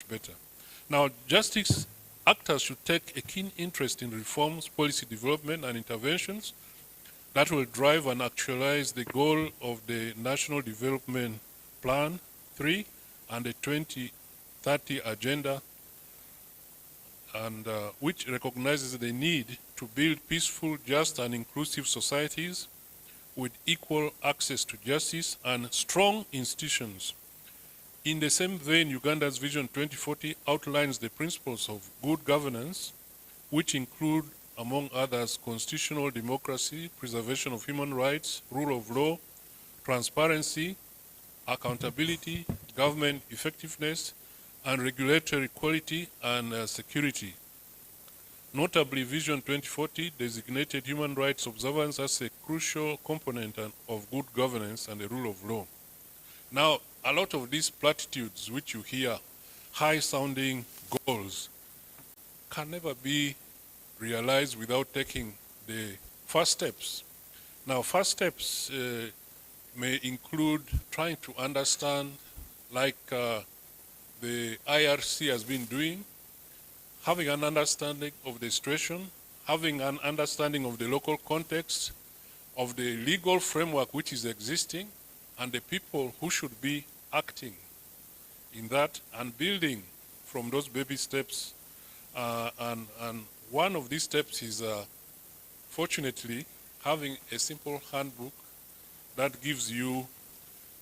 better. Now, justice actors should take a keen interest in reforms, policy development, and interventions that will drive and actualize the goal of the National Development Plan 3 and the 2030 Agenda, and which recognizes the need to build peaceful, just, and inclusive societies with equal access to justice and strong institutions. In the same vein, Uganda's Vision 2040 outlines the principles of good governance, which include, among others, constitutional democracy, preservation of human rights, rule of law, transparency, accountability, government effectiveness, and regulatory quality and security. Notably, Vision 2040 designated human rights observance as a crucial component of good governance and the rule of law. Now, a lot of these platitudes which you hear, high-sounding goals, can never be realized without taking the first steps. Now, first steps may include trying to understand, like the IRC has been doing, having an understanding of the situation, having an understanding of the local context, of the legal framework which is existing, and the people who should be acting in that, and building from those baby steps. And one of these steps is, fortunately, having a simple handbook that gives you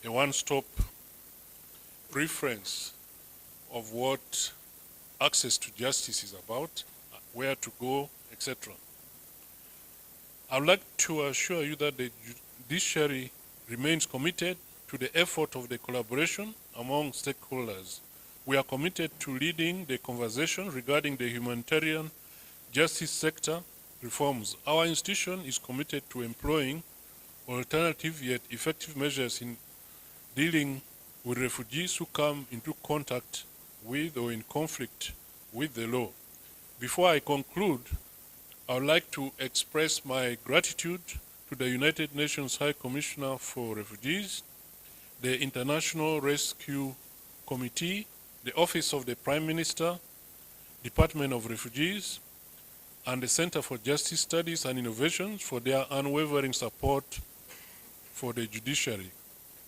a one-stop reference of what access to justice is about, where to go, etc. I would like to assure you that the judiciary remains committed to the effort of the collaboration among stakeholders. We are committed to leading the conversation regarding the humanitarian justice sector reforms. Our institution is committed to employing alternative yet effective measures in dealing with refugees who come into contact with or in conflict with the law. Before I conclude, I would like to express my gratitude to the United Nations High Commissioner for Refugees, the International Rescue Committee, the Office of the Prime Minister, Department of Refugees, and the Center for Justice Studies and Innovations for their unwavering support for the judiciary.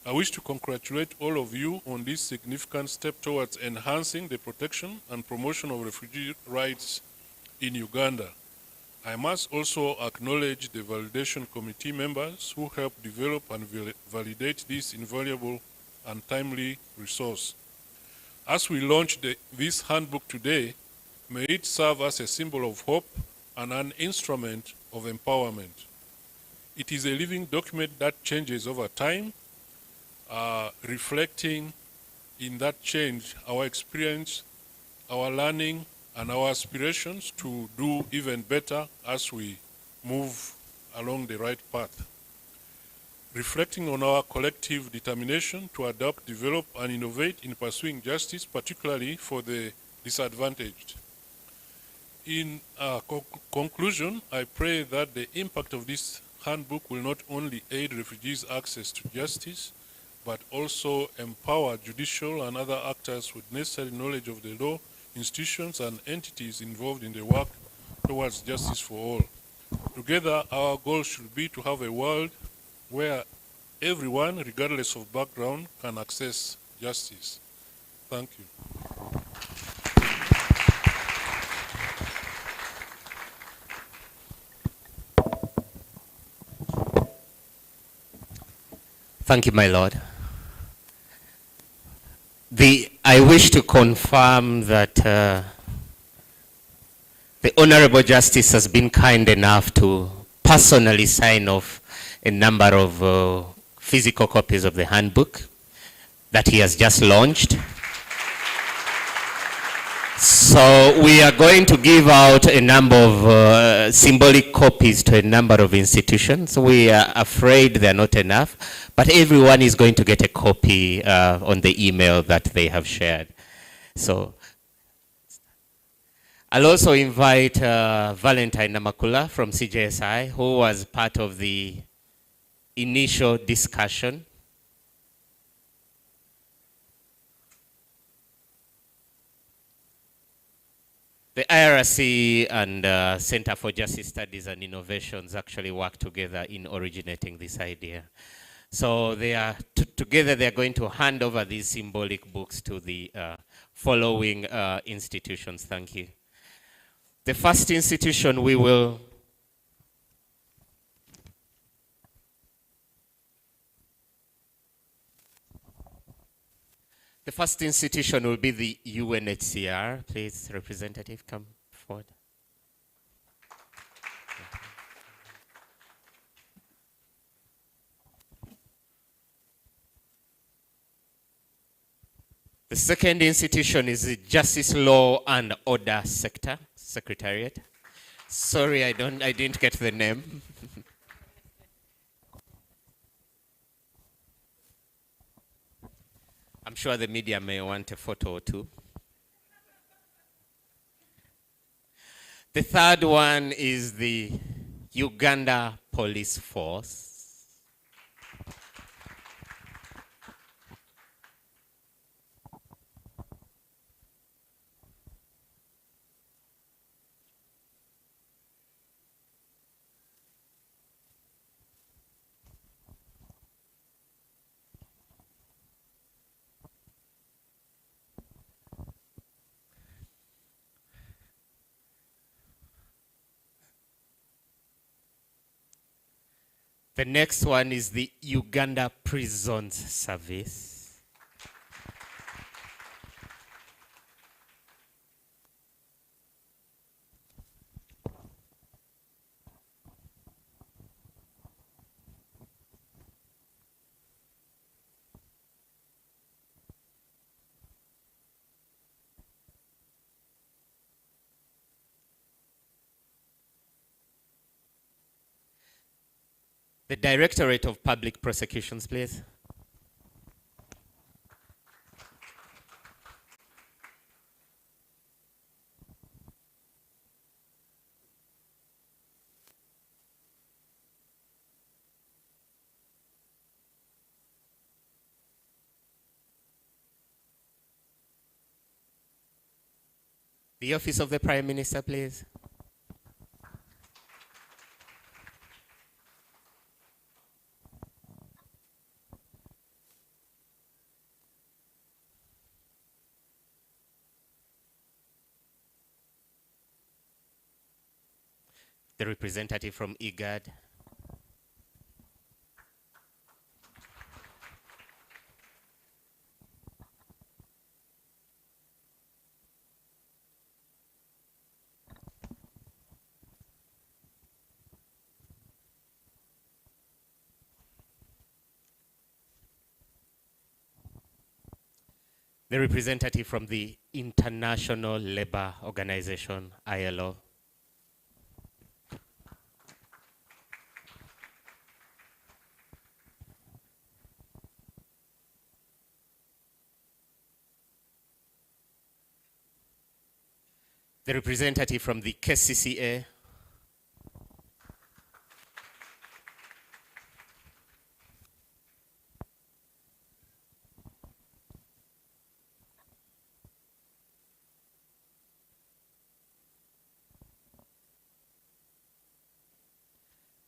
I wish to congratulate all of you on this significant step towards enhancing the protection and promotion of refugee rights in Uganda. I must also acknowledge the validation committee members who helped develop and validate this invaluable and timely resource. As we launch this handbook today, may it serve as a symbol of hope and an instrument of empowerment. It is a living document that changes over time, reflecting in that change our experience, our learning, and our aspirations to do even better as we move along the right path. Reflecting on our collective determination to adapt, develop, and innovate in pursuing justice, particularly for the disadvantaged. In conclusion, I pray that the impact of this handbook will not only aid refugees' access to justice, but also empower judicial and other actors with necessary knowledge of the law, institutions, and entities involved in the work towards justice for all. Together, our goal should be to have a world where everyone, regardless of background, can access justice. Thank you. Thank you, my Lord. I wish to confirm that the Honorable Justice has been kind enough to personally sign off a number of physical copies of the handbook that he has just launched. So we are going to give out a number of symbolic copies to a number of institutions. We are afraid they're not enough, but everyone is going to get a copy on the email that they have shared. So I'll also invite Valentine Namakula from CJSI, who was part of the initial discussion. The IRC and Center for Justice Studies and Innovations actually work together in originating this idea. So they are together they are going to hand over these symbolic books to the following institutions. Thank you. The first institution we will be the UNHCR. Please, representative, come forward. The second institution is the Justice, Law and Order Sector, Secretariat. Sorry, I didn't get the name. I'm sure the media may want a photo or two. The third one is the Uganda Police Force. The next one is the Uganda Prisons Service. The Directorate of Public Prosecutions, please. The Office of the Prime Minister, please. The representative from IGAD. The representative from the International Labour Organization, ILO. The representative from the KCCA.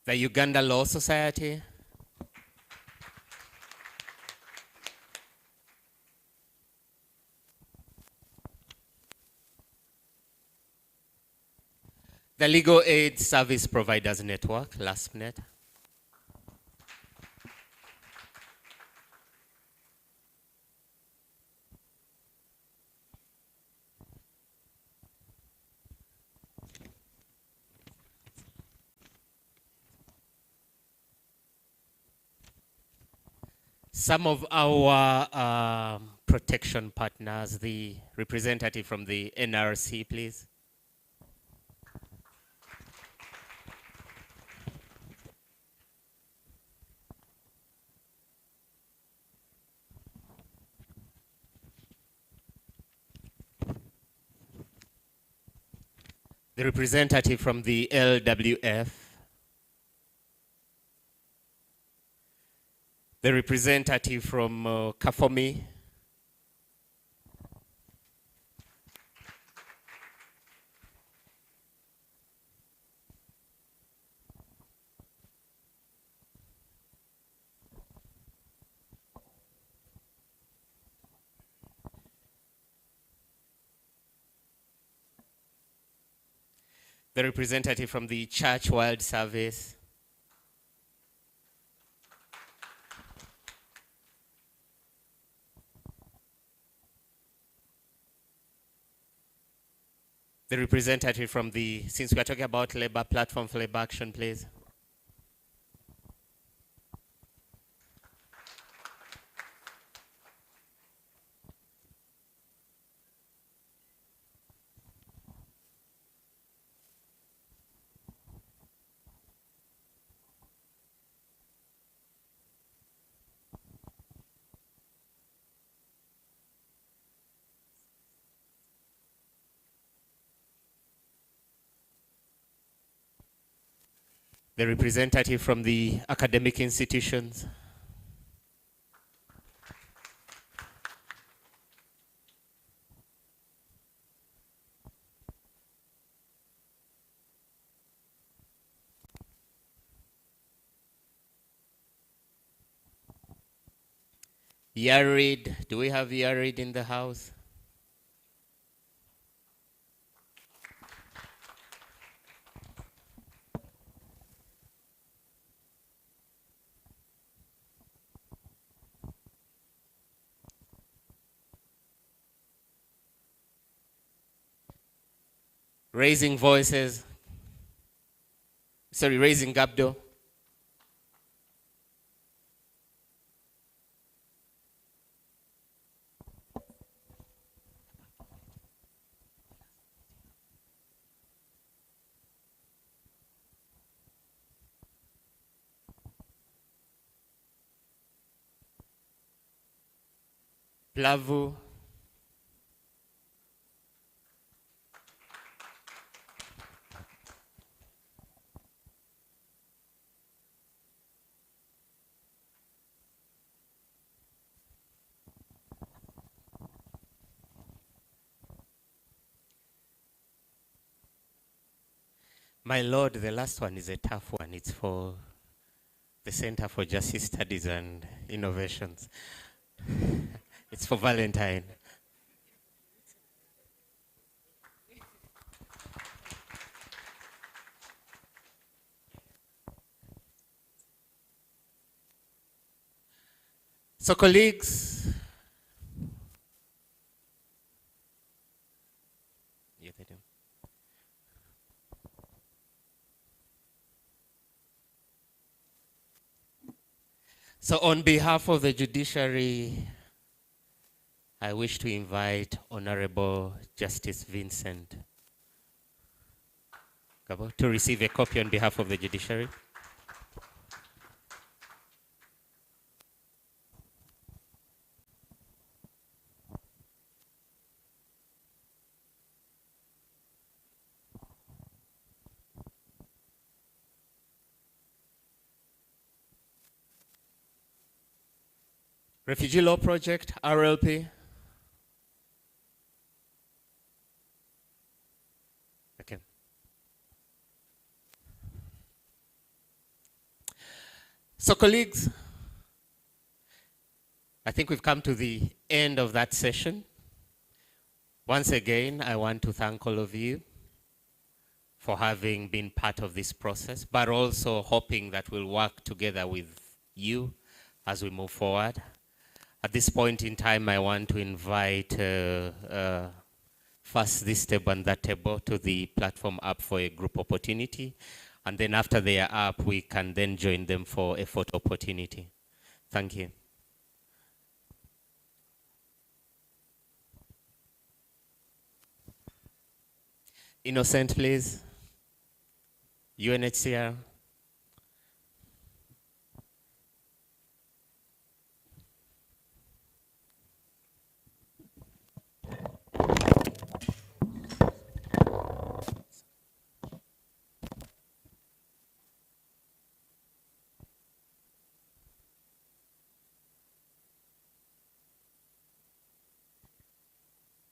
The Uganda Law Society. The Legal Aid Service Providers Network, LASPNet. Some of our protection partners, the representative from the NRC, please. The representative from the LWF. The representative from Kafomi. The representative from the Church World Service. The representative from the, since we are talking about labor, platform for labor action, please. The representative from the academic institutions. Yarid, do we have Yarid in the house? Raising voices. Sorry, raising Gabdo. Plavu. My Lord, the last one is a tough one. It's for the Center for Justice Studies and Innovations. It's for Valentine. So colleagues, yeah, they do. So on behalf of the judiciary, I wish to invite Honorable Justice Vincent Gabo to receive a copy on behalf of the judiciary. Refugee Law Project, RLP. Okay. So colleagues, I think we've come to the end of that session. Once again, I want to thank all of you for having been part of this process, but also hoping that we'll work together with you as we move forward. At this point in time, I want to invite first this table and that table to the platform up for a group opportunity. And then after they are up, we can then join them for a photo opportunity. Thank you. Innocent, please. UNHCR.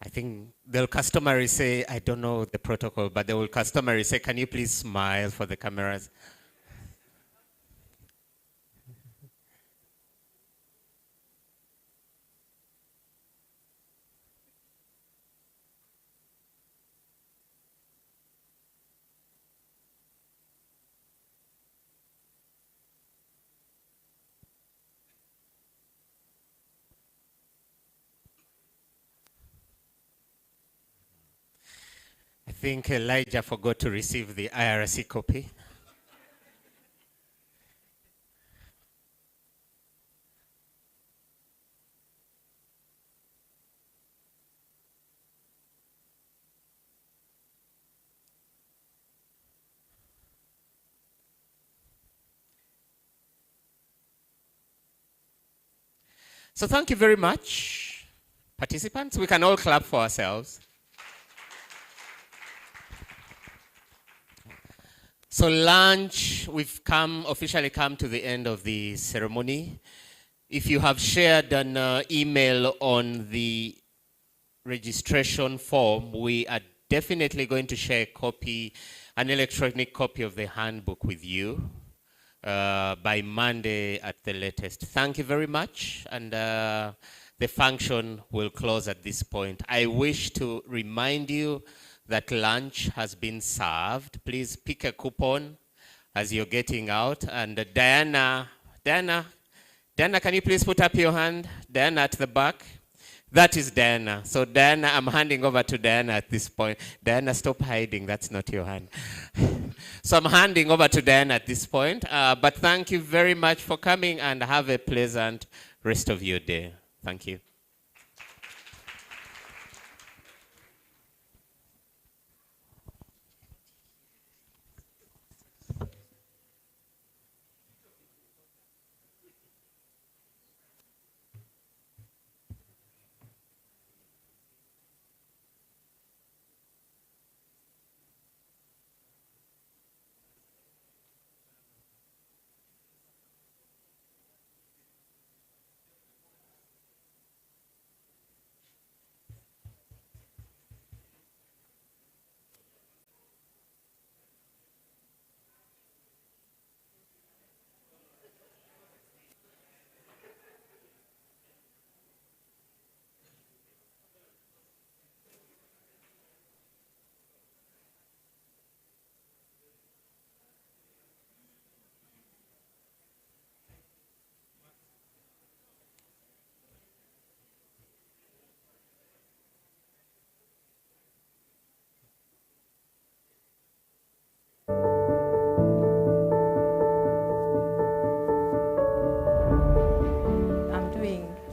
I think they'll customary say, I don't know the protocol, but they will customary say, can you please smile for the cameras? think Elijah forgot to receive the IRC copy. So thank you very much, participants. We can all clap for ourselves. So lunch, we've officially come to the end of the ceremony. If you have shared an email on the registration form, we are definitely going to share a copy, an electronic copy of the handbook with you by Monday at the latest. Thank you very much, and the function will close at this point. I wish to remind you that lunch has been served. Please pick a coupon as you're getting out. And Diana, can you please put up your hand? Diana at the back. That is Diana. So Diana, I'm handing over to Diana at this point. Diana, stop hiding. That's not your hand. So I'm handing over to Diana at this point. But thank you very much for coming, and have a pleasant rest of your day. Thank you.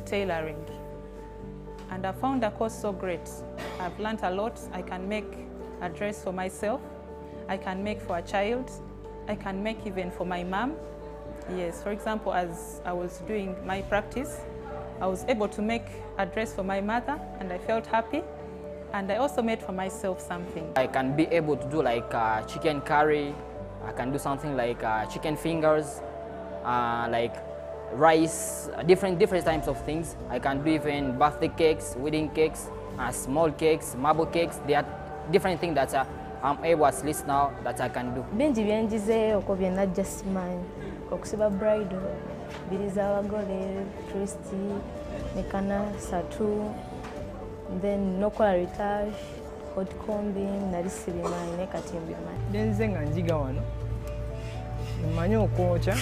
Tailoring, and I found the course so great. I've learned a lot. I can make a dress for myself, I can make for a child, I can make even for my mom. Yes, for example, as I was doing my practice, I was able to make a dress for my mother, and I felt happy. And I also made for myself something. I can be able to do like chicken curry. I can do something like chicken fingers, like rice, different types of things. I can do even birthday cakes, wedding cakes, small cakes, marble cakes. There are different things that I'm able at least now that I can do. Bingi byenjizeeyo ko byonna just simanyi okusiba bridal, bbiri z'abagole, twisti, nekana satu, then nokola retouche, hot combing, nali sibimanyi ne kati mbimanyi. Nze nga njiga wano mmanyi okwokya,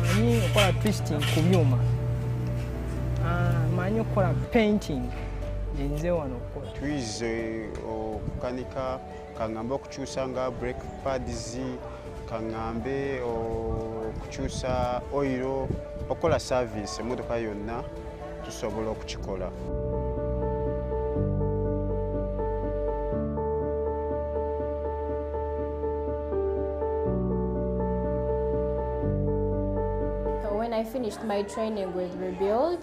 mmanyi okola twisting ku byuma, mmanyi okola painting. Nze wano okukola twize okukanika, kaŋŋambe okukyusa nga brake pads, kaŋŋambe okukyusa oil, okola service emmotoka yonna tusobola okukikola. When I finished my training with Rebuild,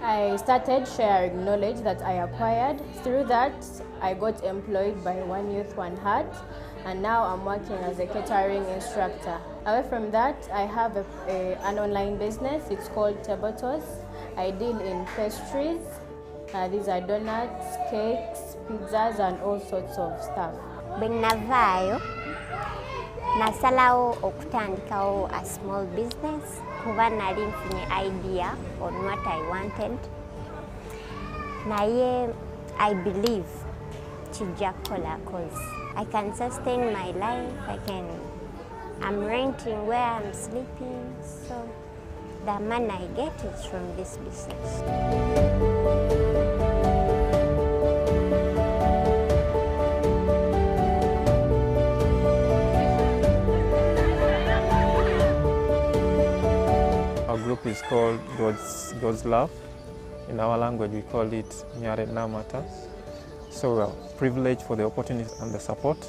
I started sharing knowledge that I acquired. Through that, I got employed by One Youth, One Heart, and now I'm working as a catering instructor. Away from that, I have an online business. It's called Table Toss. I deal in pastries. These are donuts, cakes, pizzas, and all sorts of stuff. Bwenavaayo nasalawo okutandikawo a small business kuba nali nfunye idea on what I wanted. Naye I believe kijja kukola cause I can sustain my life. I'm renting where I'm sleeping, so the money I get is from this business. called God's love. In our language, we call it Nyare Namata. So we are privileged for the opportunity and the support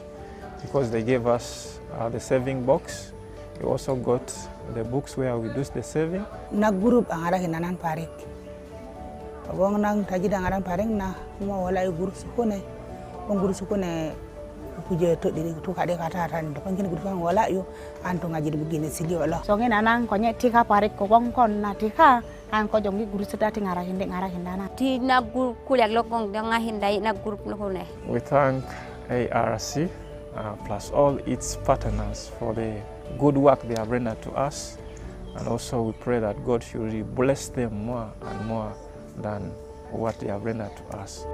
because they gave us the saving box. We also got the books where we do the saving. Na group angara hinanan parik. Wong nang taji dangaran parik na mo wala group sukune. Wong group sukune puje to diri tu kade kata ran depan kini group wala yo anto ngaji begini sili wala. So ngena nang konye tika parik ko wong kon na tika an ko jongi group sedati ngara hindana. Ti na group kuliak lokong danga hindai na group lokone. We thank ARC plus all its partners for the good work they have rendered to us, and also we pray that God should really bless them more and more than what they have rendered to us.